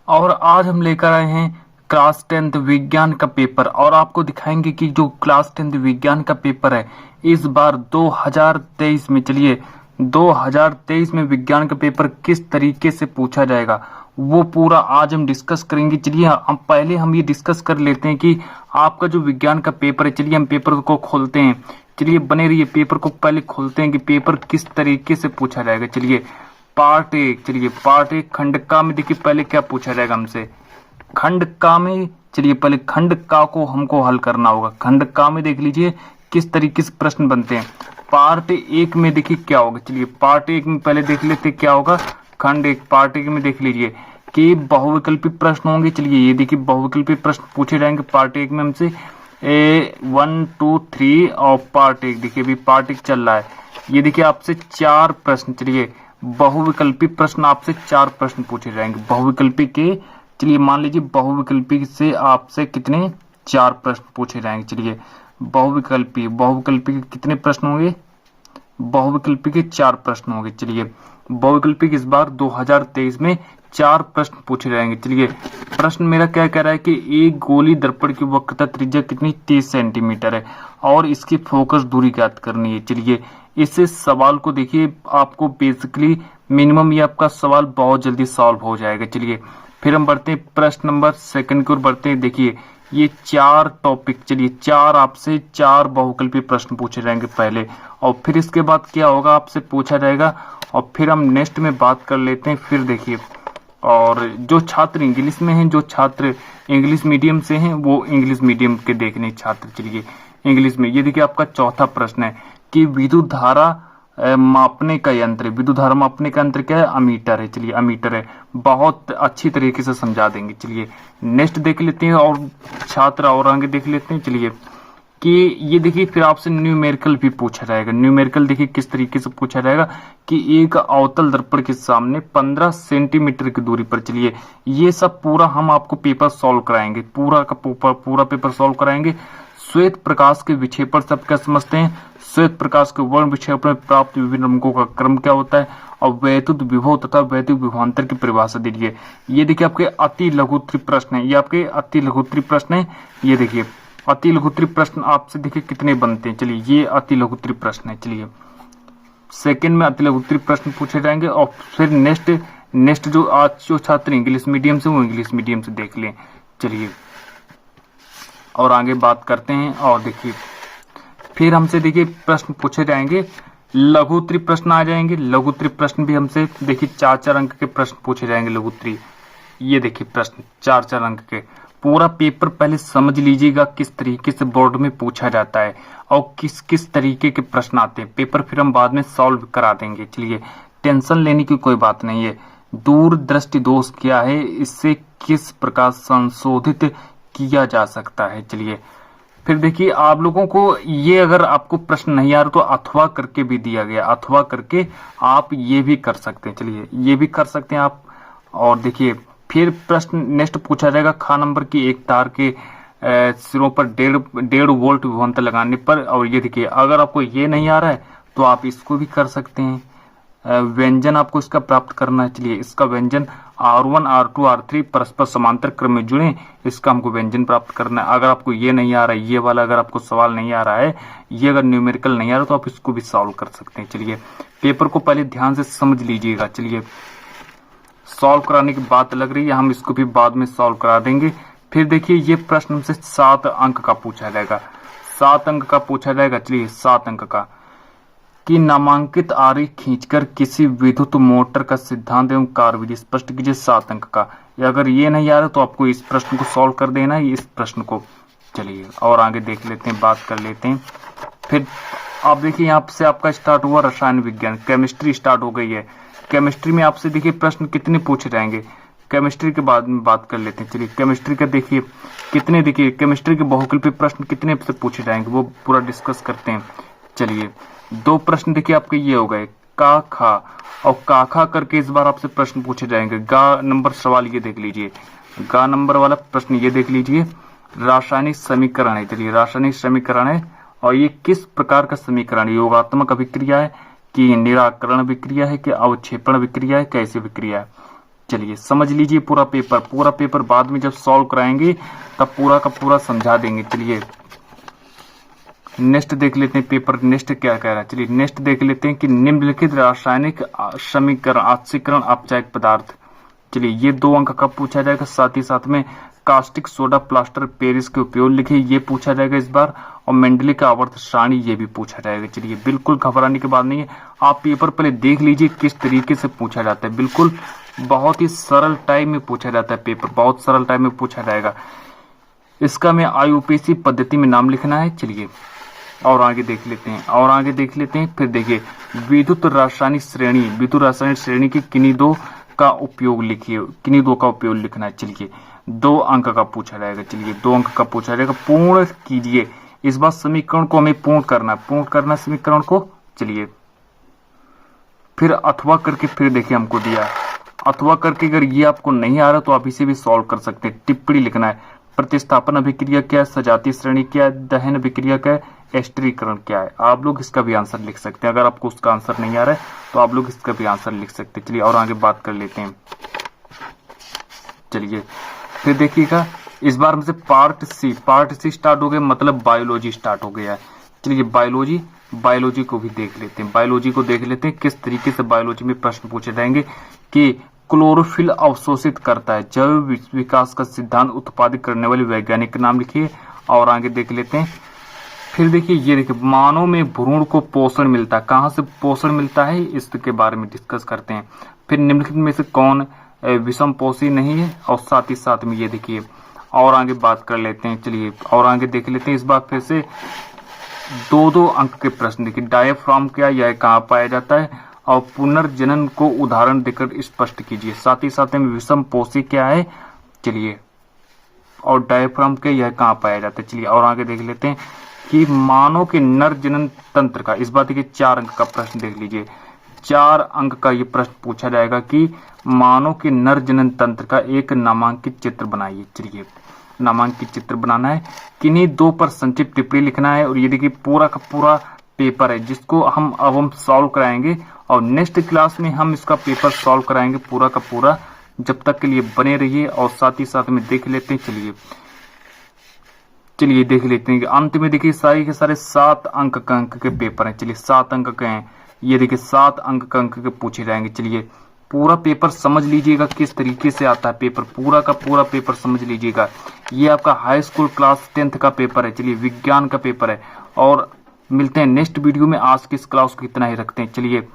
और आज हम लेकर आए हैं क्लास 10th विज्ञान का पेपर और आपको दिखाएंगे कि जो क्लास 10th विज्ञान का पेपर है इस बार 2023 में, चलिए 2023 में विज्ञान का पेपर किस तरीके से पूछा जाएगा वो पूरा आज हम डिस्कस करेंगे। चलिए हम पहले ये डिस्कस कर लेते हैं कि आपका जो विज्ञान का पेपर है, चलिए हम पेपर को खोलते हैं। चलिए बने रहिए, पेपर को पहले खोलते हैं कि पेपर किस तरीके से पूछा जाएगा। चलिए पार्ट एक खंड का में देखिए पहले क्या पूछा जाएगा हमसे। खंड का में चलिए पहले खंड का को हमको हल करना होगा। खंड का में देख लीजिए किस तरीके से प्रश्न बनते हैं। पार्ट एक में देखिए क्या होगा। चलिए पार्ट एक में पहले देख लेते क्या होगा। खंड एक पार्ट एक में देख लीजिए कि बहुविकल्पी प्रश्न होंगे। चलिए ये देखिए बहुविकल्पी प्रश्न पूछे जाएंगे पार्ट एक में हमसे 1 2 3 और पार्ट एक देखिए अभी पार्ट एक चल रहा है। ये देखिए आपसे 4 प्रश्न, चलिए बहुविकल्पी प्रश्न आपसे 4 प्रश्न पूछे जाएंगे बहुविकल्पी के। चलिए मान लीजिए बहुविकल्पी से आपसे कितने 4 प्रश्न पूछे जाएंगे। चलिए बहुविकल्पी के कितने प्रश्न होंगे। बहुविकल्पी के 4 प्रश्न होंगे। चलिए बहुविकल्पी इस बार 2023 में 4 प्रश्न पूछे जाएंगे। चलिए प्रश्न मेरा क्या कह रहा है कि एक गोली दर्पण की वक्रता त्रिज्या कितनी 30 सेंटीमीटर है और इसकी फोकस दूरी ज्ञात करनी है। चलिए इस सवाल को देखिए आपको बेसिकली मिनिमम ये आपका सवाल बहुत जल्दी सॉल्व हो जाएगा। चलिए फिर हम बढ़ते हैं प्रश्न नंबर 2 की ओर बढ़ते हैं। देखिए ये 4 टॉपिक, चलिए 4 आपसे 4 बहुविकल्पी प्रश्न पूछे जाएंगे पहले और फिर इसके बाद क्या होगा आपसे पूछा जाएगा और फिर हम नेक्स्ट में बात कर लेते हैं। फिर देखिए और जो छात्र इंग्लिश में हैं, जो छात्र इंग्लिश मीडियम से हैं वो इंग्लिश मीडियम के देखने छात्र। चलिए इंग्लिश में ये देखिए आपका चौथा प्रश्न है कि विद्युत धारा मापने का यंत्र, विद्युत धारा मापने का यंत्र क्या है, अमीटर है। चलिए अमीटर है, बहुत अच्छी तरीके से समझा देंगे। चलिए नेक्स्ट देख लेते हैं और छात्र और आगे देख लेते हैं। चलिए कि ये देखिए फिर आपसे न्यूमेरिकल भी पूछा जाएगा। न्यूमेरिकल देखिए किस तरीके से पूछा जाएगा कि एक अवतल दर्पण के सामने 15 सेंटीमीटर की दूरी पर। चलिए ये सब पूरा हम आपको पेपर सॉल्व कराएंगे, पूरा पेपर सॉल्व कराएंगे। श्वेत प्रकाश के विक्षेपण सब क्या समझते हैं, श्वेत प्रकाश के वर्ण विक्षेपण में प्राप्त विभिन्न रंगों का क्रम क्या होता है और वैद्युत विभव तथा वैद्युत विभवांतर की परिभाषा दीजिए। ये देखिए आपके अति लघुत्तरी प्रश्न है, ये आपके अति लघुत्तरी प्रश्न है। ये देखिए अति लघुत्तरी प्रश्न आपसे देखिए कितने बनते हैं। चलिए ये अति लघुत्तरी प्रश्न है। चलिए सेकंड में अति लघुत्तरी प्रश्न पूछे जाएंगे और फिर नेक्स्ट जो आज जो छात्र इंग्लिश मीडियम से वो इंग्लिश मीडियम से देख लें। चलिए और आगे बात करते हैं और देखिए फिर हमसे देखिए प्रश्न पूछे जाएंगे, लघुत्तरी प्रश्न आ जाएंगे। लघुत्तरी प्रश्न भी हमसे देखिए 4-4 अंक के प्रश्न पूछे जाएंगे लघुत्तरी। ये देखिए प्रश्न 4-4 अंक के। पूरा पेपर पहले समझ लीजिएगा किस तरीके से बोर्ड में पूछा जाता है और किस किस तरीके के प्रश्न आते हैं। पेपर फिर हम बाद में सॉल्व करा देंगे। चलिए टेंशन लेने की कोई बात नहीं है। दूरदृष्टि दोष क्या है, इससे किस प्रकार संशोधित किया जा सकता है। चलिए फिर देखिए आप लोगों को ये अगर आपको प्रश्न नहीं आ रहा तो अथवा करके भी दिया गया, अथवा करके आप ये भी कर सकते हैं। चलिए ये भी कर सकते हैं आप। और देखिए फिर प्रश्न नेक्स्ट पूछा जाएगा खा नंबर की एक तार के सिरों पर 1.5 वोल्ट विभवांतर लगाने पर। और ये देखिए अगर आपको ये नहीं आ रहा है तो आप इसको भी कर सकते हैं। व्यंजन आपको इसका प्राप्त करना है। चलिए इसका व्यंजन R1 R2 R3 परस्पर समांतर क्रम में जुड़े, इसका हमको व्यंजन प्राप्त करना है। अगर आपको ये नहीं आ रहा है, ये वाला अगर आपको सवाल नहीं आ रहा है, ये अगर न्यूमेरिकल नहीं आ रहा तो आप इसको भी सॉल्व कर सकते हैं। चलिए पेपर को पहले ध्यान से समझ लीजिएगा। चलिए सॉल्व कराने की बात लग रही है, हम इसको भी बाद में सॉल्व करा देंगे। फिर देखिए ये प्रश्न हमसे 7 अंक का पूछा जाएगा। 7 अंक का पूछा जाएगा। चलिए 7 अंक का कि नामांकित आरेख खींचकर किसी विद्युत मोटर का सिद्धांत एवं कार्यविधि स्पष्ट कीजिए। 7 अंक का। अगर ये नहीं आ रहा तो आपको इस प्रश्न को सॉल्व कर देना है, इस प्रश्न को। चलिए और आगे देख लेते हैं, बात कर लेते हैं। फिर आप देखिए यहाँ से आपका स्टार्ट हुआ रसायन विज्ञान, केमिस्ट्री स्टार्ट हो गई है। केमिस्ट्री में आपसे देखिए प्रश्न कितने पूछे जाएंगे, केमिस्ट्री के बाद में बात कर लेते हैं। चलिए केमिस्ट्री का देखिए कितने, देखिए केमिस्ट्री के बहुविकल्पी प्रश्न कितने से पूछे जाएंगे वो पूरा डिस्कस करते हैं। चलिए 2 प्रश्न देखिए आपके ये हो गए का खा और का खा करके इस बार आपसे प्रश्न पूछे जाएंगे। गा नंबर सवाल ये देख लीजिए, गा नंबर वाला प्रश्न ये देख लीजिए। रासायनिक समीकरण है। चलिए रासायनिक समीकरण है और ये किस प्रकार का समीकरण, योगात्मक अभिक्रिया है कि निराकरण विक्रिया है कि अवक्षेपण विक्रिया है, कैसे विक्रिया है। चलिए समझ लीजिए पूरा पेपर बाद में जब सॉल्व कराएंगे तब पूरा का पूरा समझा देंगे। चलिए नेक्स्ट देख लेते हैं पेपर नेक्स्ट क्या कह रहा है। चलिए नेक्स्ट देख लेते हैं कि निम्नलिखित रासायनिक समीकरण ऑक्सीकरण अपचायक पदार्थ। चलिए ये 2 अंक का पूछा जाएगा। साथ ही साथ में कास्टिक सोडा प्लास्टर पेरिस के उपयोग लिखे, ये पूछा जाएगा इस बार। और मेंडली का आवर्त सारणी ये भी पूछा जाएगा। चलिए बिल्कुल घबराने की बात नहीं है, आप पेपर पहले देख लीजिए किस तरीके से पूछा जाता है। बिल्कुल बहुत ही सरल टाइम में पूछा जाता है पेपर, बहुत सरल टाइम में पूछा जाएगा। इसका में IUPAC पद्धति में नाम लिखना है। चलिए और आगे देख लेते हैं फिर देखिए विद्युत रासायनिक श्रेणी की किन्हीं 2 का उपयोग लिखिए, किन्हीं 2 का उपयोग लिखना है। चलिए 2 अंक का पूछा जाएगा। चलिए 2 अंक का पूछा जाएगा। पूर्ण कीजिए, इस बार समीकरण को हमें पूर्ण करना समीकरण को। चलिए फिर अथवा करके फिर देखिए हमको दिया अथवा करके, अगर ये आपको नहीं आ रहा तो आप इसे भी सॉल्व कर सकते हैं। टिप्पणी लिखना है, प्रतिस्थापन अभिक्रिया क्या है, सजातीय श्रेणी क्या है, दहन अभिक्रिया क्या है, एस्टरीकरण क्या है। आप लोग इसका भी आंसर लिख सकते हैं। अगर आपको उसका आंसर नहीं आ रहा है तो आप लोग इसका भी आंसर लिख सकते हैं। चलिए और आगे बात कर लेते हैं। चलिए फिर देखिएगा इस बार हमसे पार्ट सी स्टार्ट हो गया, मतलब बायोलॉजी स्टार्ट हो गया है। चलिए बायोलॉजी को भी देख लेते हैं। किस तरीके से बायोलॉजी में प्रश्न पूछे जाएंगे कि क्लोरोफिल अवशोषित करता है, जैव विकास का सिद्धांत उत्पादित करने वाले वैज्ञानिक का नाम लिखिए। और आगे देख लेते हैं। फिर देखिए ये देखिए मानव में भ्रूण को पोषण मिलता है, कहाँ से पोषण मिलता है इसके बारे में डिस्कस करते हैं। फिर निम्नलिखित में से कौन विषम पोषी नहीं है, और साथ ही साथ में ये देखिए और आगे बात कर लेते हैं। चलिए और आगे देख लेते हैं। इस बार फिर से 2 अंक के प्रश्न देखिए, डायफ्राम क्या, यह कहाँ पाया जाता है, और पुनर्जनन को उदाहरण देकर स्पष्ट कीजिए। साथ ही साथ में विषम पोषी क्या है, चलिए और डायफ्राम क्या, यह कहाँ पाया जाता है। चलिए और आगे देख लेते हैं कि मानव के नर जनन तंत्र का, इस बात के 4 अंक का प्रश्न देख लीजिए। 4 अंक का ये प्रश्न पूछा जाएगा कि मानव के नर जनन तंत्र का एक नामांकित चित्र बनाइए। चलिए नामांकित चित्र बनाना है, किन्हीं 2 पर संक्षिप्त टिप्पणी लिखना है। और ये देखिए पूरा का पूरा पेपर है जिसको हम सॉल्व कराएंगे, और नेक्स्ट क्लास में हम इसका पेपर सॉल्व कराएंगे पूरा का पूरा। जब तक के लिए बने रहिए और साथ ही साथ में देख लेते हैं। चलिए देख लेते हैं कि अंत में देखिए सारे के सारे 7 अंक के पेपर हैं। चलिए 7 अंक के हैं, ये देखिए 7 अंक के पूछे जाएंगे। चलिए पूरा पेपर समझ लीजिएगा किस तरीके से आता है पेपर, पूरा का पूरा पेपर समझ लीजिएगा। ये आपका हाई स्कूल क्लास 10th का पेपर है। चलिए विज्ञान का पेपर है। और मिलते हैं नेक्स्ट वीडियो में। आज की इस क्लास को इतना ही रखते हैं। चलिए।